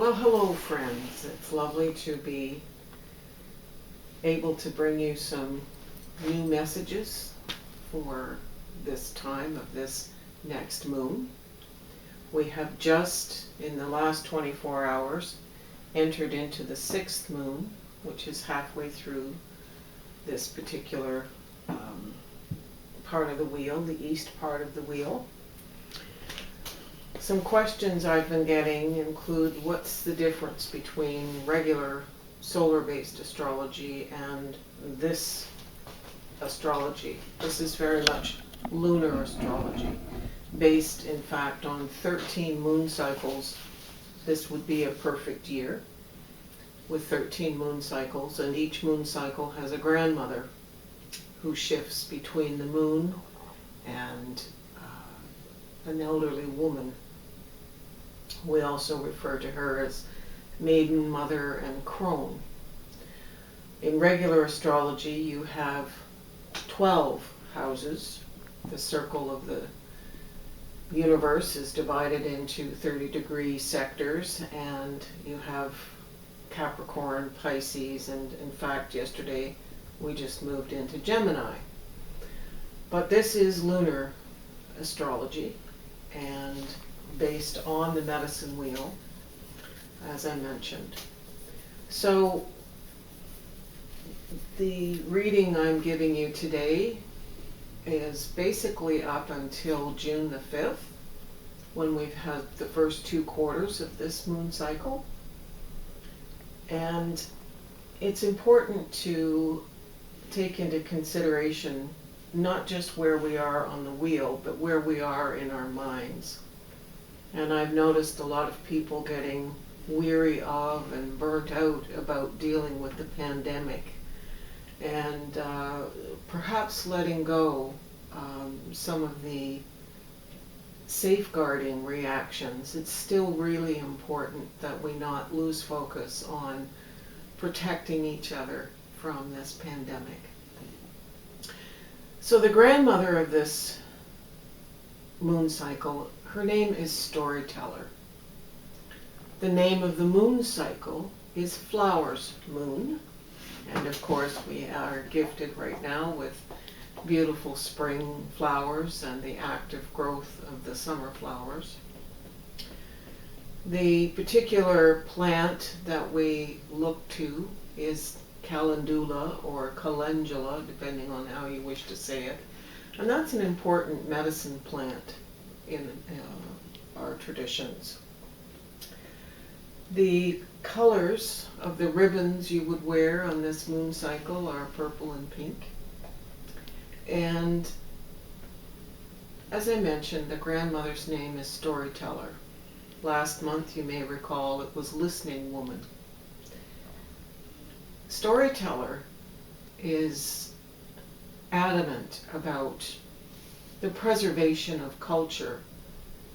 Well, hello friends. It's lovely to be able to bring you some new messages for this time of this next moon. We have just, in the last 24 hours, entered into the 6th moon, which is halfway through this particular part of the wheel, the east part of the wheel. Some questions I've been getting include what's the difference between regular solar-based astrology and this astrology. This is very much lunar astrology, based in fact on 13 moon cycles. This would be a perfect year with 13 moon cycles, and each moon cycle has a grandmother who shifts between the moon and an elderly woman. We also refer to her as Maiden, Mother, and Crone. In regular astrology, you have 12 houses. The circle of the universe is divided into 30-degree sectors, and you have Capricorn, Pisces, and in fact, yesterday we just moved into Gemini. But this is lunar astrology, and based on the medicine wheel, as I mentioned. So the reading I'm giving you today is basically up until June the 5th, when we've had the first 2 quarters of this moon cycle. And it's important to take into consideration not just where we are on the wheel, but where we are in our minds. And I've noticed a lot of people getting weary of and burnt out about dealing with the pandemic, and perhaps letting go some of the safeguarding reactions. It's still really important that we not lose focus on protecting each other from this pandemic. So the grandmother of this moon cycle, her name is Storyteller. The name of the moon cycle is Flowers Moon. And of course we are gifted right now with beautiful spring flowers and the active growth of the summer flowers. The particular plant that we look to is calendula or calendula, depending on how you wish to say it. And that's an important medicine plant in our traditions. The colors of the ribbons you would wear on this moon cycle are purple and pink. And as I mentioned, the grandmother's name is Storyteller. Last month, you may recall, it was Listening Woman. Storyteller is adamant about the preservation of culture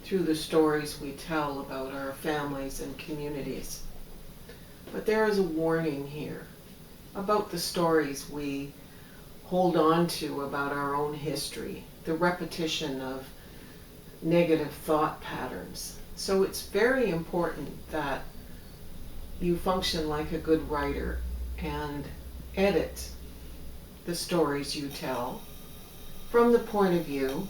through the stories we tell about our families and communities. But there is a warning here about the stories we hold on to about our own history, the repetition of negative thought patterns. So it's very important that you function like a good writer and edit the stories you tell from the point of view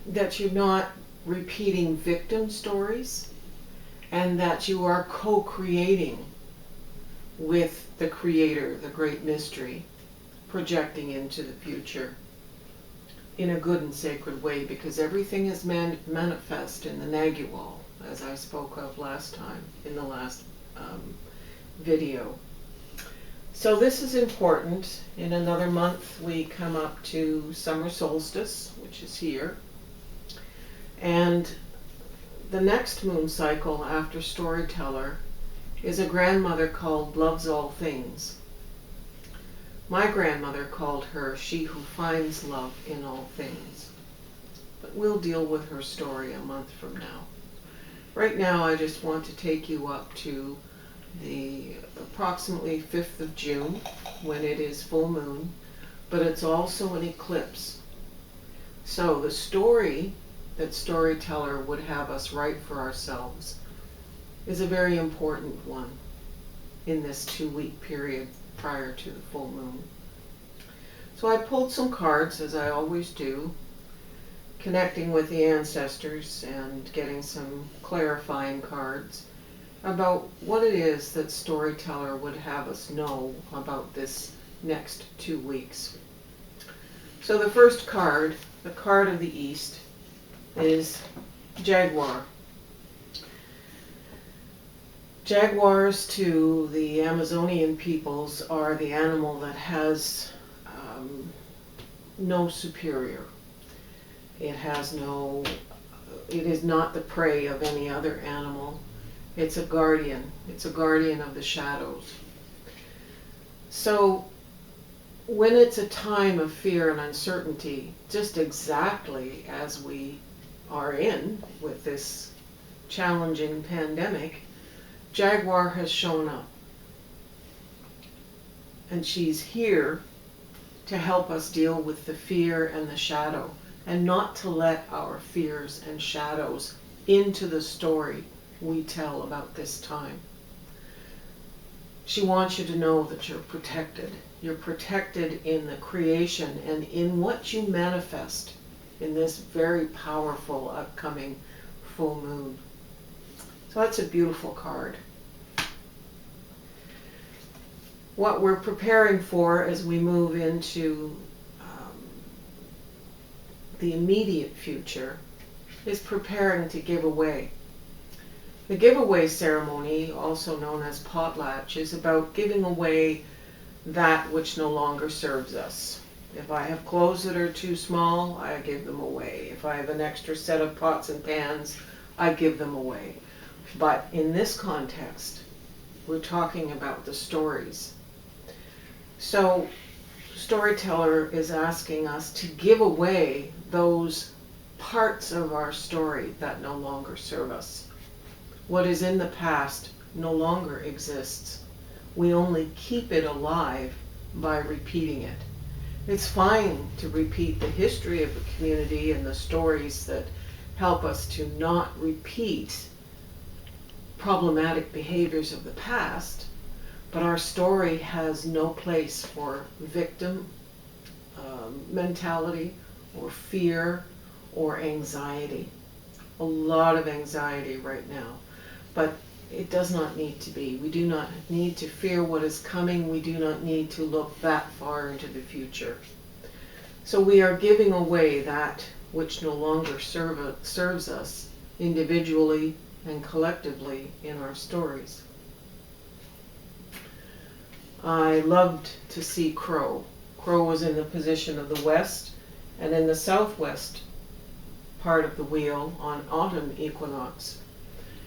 that you're not repeating victim stories, and that you are co-creating with the creator, the great mystery, projecting into the future in a good and sacred way, because everything is manifest in the Nagual, as I spoke of last time in the last video. So this is important. In another month we come up to summer solstice, which is here. And the next moon cycle after Storyteller is a grandmother called Loves All Things. My grandmother called her She Who Finds Love in All Things. But we'll deal with her story a month from now. Right now I just want to take you up to the approximately 5th of June, when it is full moon, but it's also an eclipse. So the story that Storyteller would have us write for ourselves is a very important one in this 2-week period prior to the full moon. So I pulled some cards, as I always do, connecting with the ancestors and getting some clarifying cards about what it is that Storyteller would have us know about this next 2 weeks. So the first card, the card of the East, is Jaguar. Jaguars to the Amazonian peoples are the animal that has no superior. It is not the prey of any other animal. It's a guardian. It's a guardian of the shadows. So when it's a time of fear and uncertainty, just exactly as we are in with this challenging pandemic, Jaguar has shown up. And she's here to help us deal with the fear and the shadow, and not to let our fears and shadows into the story we tell about this time. She wants you to know that you're protected. You're protected in the creation and in what you manifest in this very powerful upcoming full moon. So that's a beautiful card. What we're preparing for as we move into the immediate future is preparing to give away. The giveaway ceremony, also known as Potlatch, is about giving away that which no longer serves us. If I have clothes that are too small, I give them away. If I have an extra set of pots and pans, I give them away. But in this context, we're talking about the stories. So Storyteller is asking us to give away those parts of our story that no longer serve us. What is in the past no longer exists. We only keep it alive by repeating it. It's fine to repeat the history of the community and the stories that help us to not repeat problematic behaviors of the past, but our story has no place for victim mentality or fear or anxiety. A lot of anxiety right now, but it does not need to be. We do not need to fear what is coming. We do not need to look that far into the future. So we are giving away that which no longer serves us individually and collectively in our stories. I loved to see Crow. Crow was in the position of the west, and in the southwest part of the wheel on autumn equinox.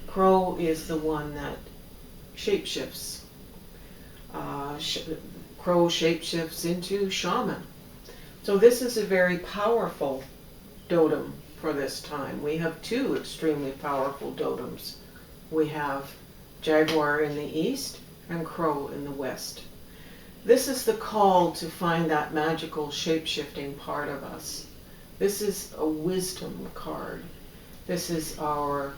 Crow is the one that shapeshifts. Crow shapeshifts into shaman. So this is a very powerful totem for this time. We have two extremely powerful totems. We have Jaguar in the east and Crow in the west. This is the call to find that magical shape-shifting part of us. This is a wisdom card. This is our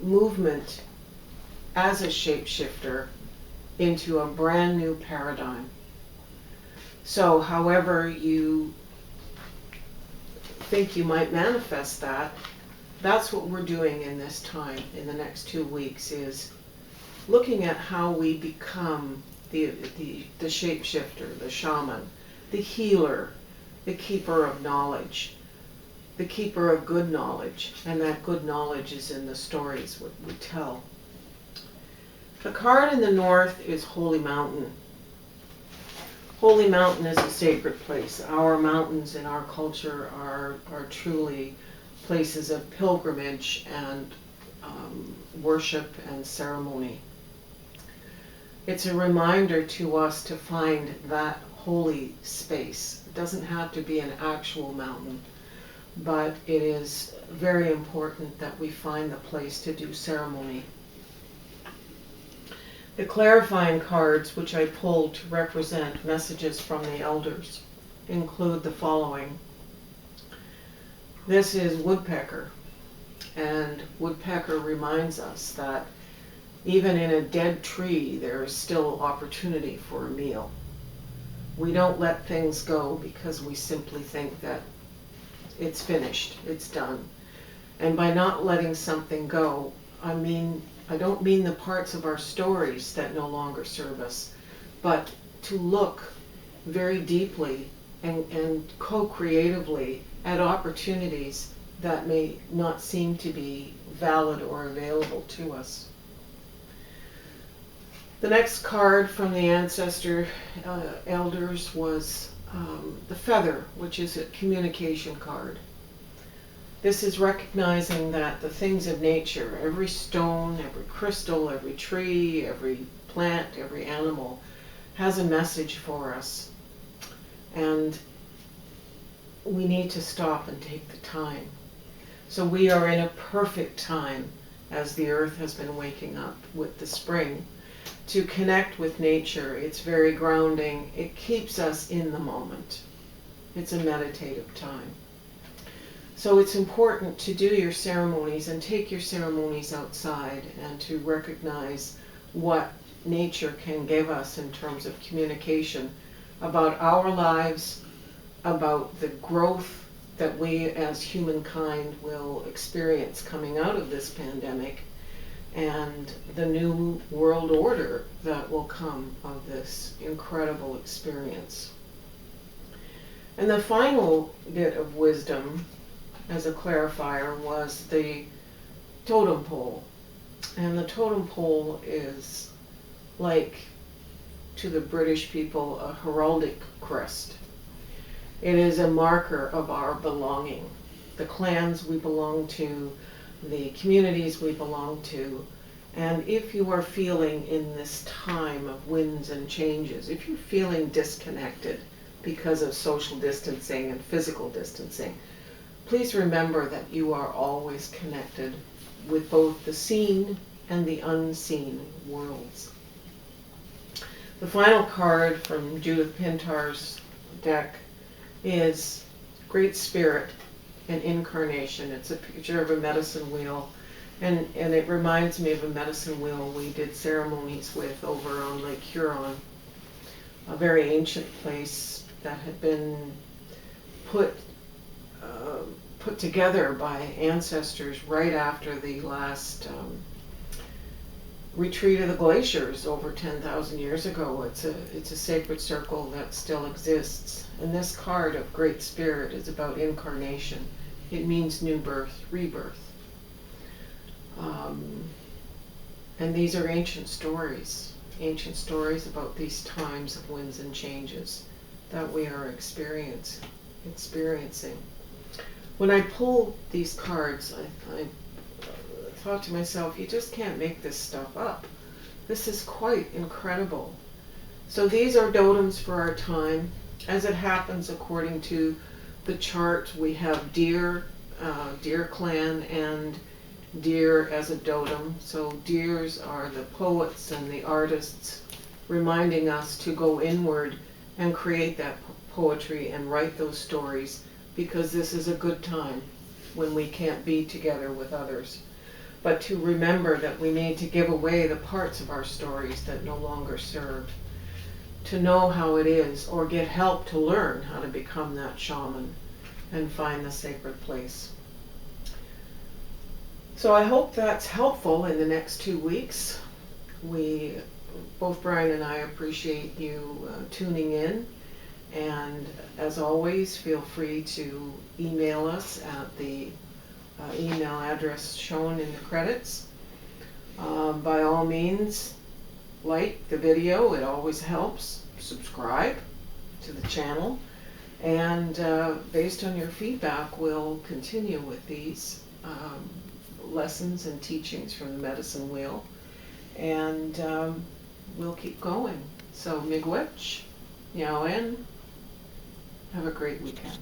movement as a shapeshifter into a brand new paradigm. So however you think you might manifest that, that's what we're doing in this time, in the next 2 weeks, is looking at how we become the shapeshifter, the shaman, the healer, the keeper of knowledge, the keeper of good knowledge, and that good knowledge is in the stories we tell. The card in the north is Holy Mountain. Holy Mountain is a sacred place. Our mountains in our culture are truly places of pilgrimage and worship and ceremony. It's a reminder to us to find that holy space. It doesn't have to be an actual mountain, but it is very important that we find the place to do ceremony. The clarifying cards, which I pulled to represent messages from the elders, include the following. This is woodpecker, and woodpecker reminds us that even in a dead tree, there is still opportunity for a meal. We don't let things go because we simply think that it's finished, it's done. And by not letting something go, I don't mean the parts of our stories that no longer serve us, but to look very deeply and co-creatively at opportunities that may not seem to be valid or available to us. The next card from the ancestor elders was the feather, which is a communication card. This is recognizing that the things of nature, every stone, every crystal, every tree, every plant, every animal, has a message for us. And we need to stop and take the time. So we are in a perfect time, as the earth has been waking up with the spring, to connect with nature. It's very grounding. It keeps us in the moment. It's a meditative time. So it's important to do your ceremonies and take your ceremonies outside and to recognize what nature can give us in terms of communication about our lives, about the growth that we as humankind will experience coming out of this pandemic, and the new world order that will come of this incredible experience. And the final bit of wisdom as a clarifier was the totem pole. And the totem pole is like, to the British people, a heraldic crest. It is a marker of our belonging. The clans we belong to, the communities we belong to. And if you are feeling in this time of winds and changes, if you're feeling disconnected because of social distancing and physical distancing, please remember that you are always connected with both the seen and the unseen worlds. The final card from Judith Pintar's deck is Great Spirit and Incarnation. It's a picture of a medicine wheel, and it reminds me of a medicine wheel we did ceremonies with over on Lake Huron, a very ancient place that had been put together by ancestors right after the last retreat of the glaciers over 10,000 years ago. It's a sacred circle that still exists. And this card of Great Spirit is about incarnation. It means new birth, rebirth. And these are ancient stories about these times of winds and changes that we are experiencing. When I pulled these cards, I thought to myself, you just can't make this stuff up. This is quite incredible. So these are totems for our time. As it happens, according to the chart, we have deer clan and deer as a totem. So deers are the poets and the artists, reminding us to go inward and create that poetry and write those stories, because this is a good time when we can't be together with others. But to remember that we need to give away the parts of our stories that no longer serve, to know how it is, or get help to learn how to become that shaman and find the sacred place. So I hope that's helpful in the next 2 weeks. Both Brian and I appreciate you tuning in. And as always, feel free to email us at the email address shown in the credits. By all means, like the video, it always helps. Subscribe to the channel. And based on your feedback, we'll continue with these lessons and teachings from the medicine wheel. And we'll keep going. So, miigwech, Yawen. Have a great weekend.